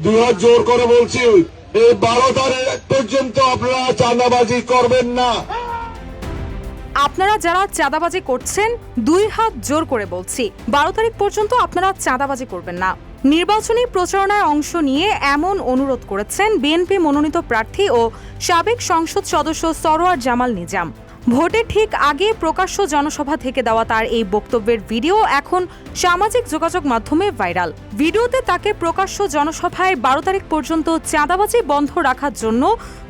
দুই হাত জোর করে বলছি, এই 12 তারিখ পর্যন্ত আপনারা চাঁদাবাজি করবেন না। আপনারা যারা চাঁদাবাজি করছেন, 2 হাত জোর করে বলছি, 12 তারিখ পর্যন্ত আপনারা চাঁদাবাজি করবেন না। নির্বাচনী প্রচারণায় অংশ নিয়ে এমন অনুরোধ করেছেন বিএনপি মনোনীত প্রার্থী ও সাবেক সংসদ সদস্য সরোয়ার জামাল নিজাম। ভোটের ঠিক আগে প্রকাশ্য জনসভা থেকে দেওয়া তার এই বক্তব্যের ভিডিও এখন সামাজিক যোগাযোগ মাধ্যমে ভাইরাল। ভিডিওতে তাকে প্রকাশ্য জনসভায় 12 তারিখ পর্যন্ত চাঁদাবাজি বন্ধ রাখার জন্য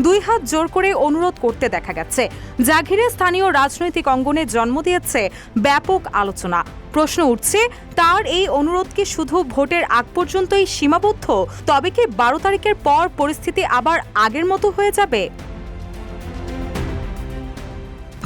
2 হাত জোর করে অনুরোধ করতে দেখা গেছে, যা ঘিরে স্থানীয় রাজনৈতিক অঙ্গনে জন্ম দিয়েছে ব্যাপক আলোচনা। প্রশ্ন উঠছে, তার এই অনুরোধ কি শুধু ভোটের আগ পর্যন্তই সীমাবদ্ধ? তবে কি 12 তারিখের পর পরিস্থিতি আবার আগের মতো হয়ে যাবে?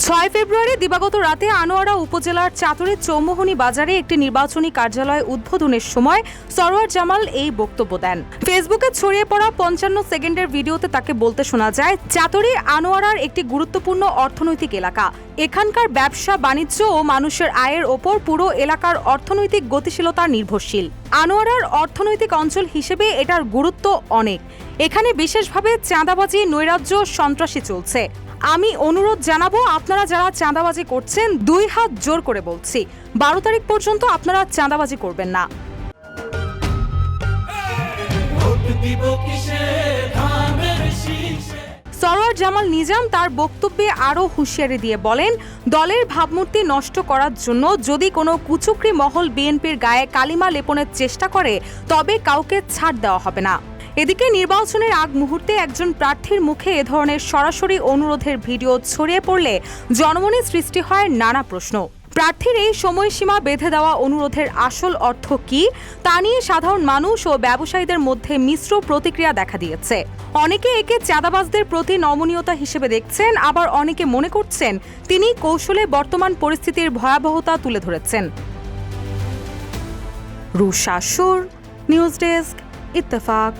6 ফেব্রুয়ারি দিবাগত রাতে আনোয়ারা উপজেলার চাতুরীর চৌমুহনী বাজারে একটি নির্বাচনী কার্যালয় উদ্বোধনের সময় সরোয়ার জামাল এই বক্তব্য দেন। ফেসবুকে ছড়িয়ে পড়া 55 সেকেন্ডের ভিডিওতে তাকে বলতে শোনা যায়, চাতুরী আনোয়ারার একটি গুরুত্বপূর্ণ অর্থনৈতিক এলাকা। এখানকার ব্যবসা বাণিজ্য ও মানুষের আয়ের ওপর পুরো এলাকার অর্থনৈতিক গতিশীলতা নির্ভরশীল। আনোয়ারার অর্থনৈতিক অঞ্চল হিসেবে এটার গুরুত্ব অনেক। এখানে বিশেষভাবে চাঁদাবাজি, নৈরাজ্য, সন্ত্রাসী চলছে। আমি অনুরোধ জানাবো, আপনারা যারা চাঁদাবাজি করছেন, 2 হাত জোর করে বলছি, 12 তারিখ পর্যন্ত আপনারা চাঁদাবাজি করবেন না। সরোয়ার জামাল নিজাম তার বক্তব্যে আরও হুঁশিয়ারি দিয়ে বলেন, দলের ভাবমূর্তি নষ্ট করার জন্য যদি কোনো কুচক্রী মহল বিএনপির গায়ে কালিমা লেপনের চেষ্টা করে, তবে কাউকে ছাড় দেওয়া হবে না। এদিকে নির্বাচনের আগ মুহূর্তে একজন প্রার্থীর মুখে এ ধরনের সরাসরি অনুরোধের ভিডিও ছড়িয়ে পড়লে জনমনে সৃষ্টি হয় নানা প্রশ্ন। প্রার্থীর এই সময়সীমা বেঁধে দেওয়া অনুরোধের আসল অর্থ কি, তা নিয়ে সাধারণ মানুষ ও ব্যবসায়ীদের মধ্যে মিশ্র প্রতিক্রিয়া দেখা দিয়েছে। অনেকে একে চাঁদাবাজদের প্রতি নমনীয়তা হিসেবে দেখছেন, আবার অনেকে মনে করছেন তিনি কৌশলে বর্তমান পরিস্থিতির ভয়াবহতা তুলে ধরেছেন। রুশা সুর, নিউজ ডেস্ক, ইত্তেফাক।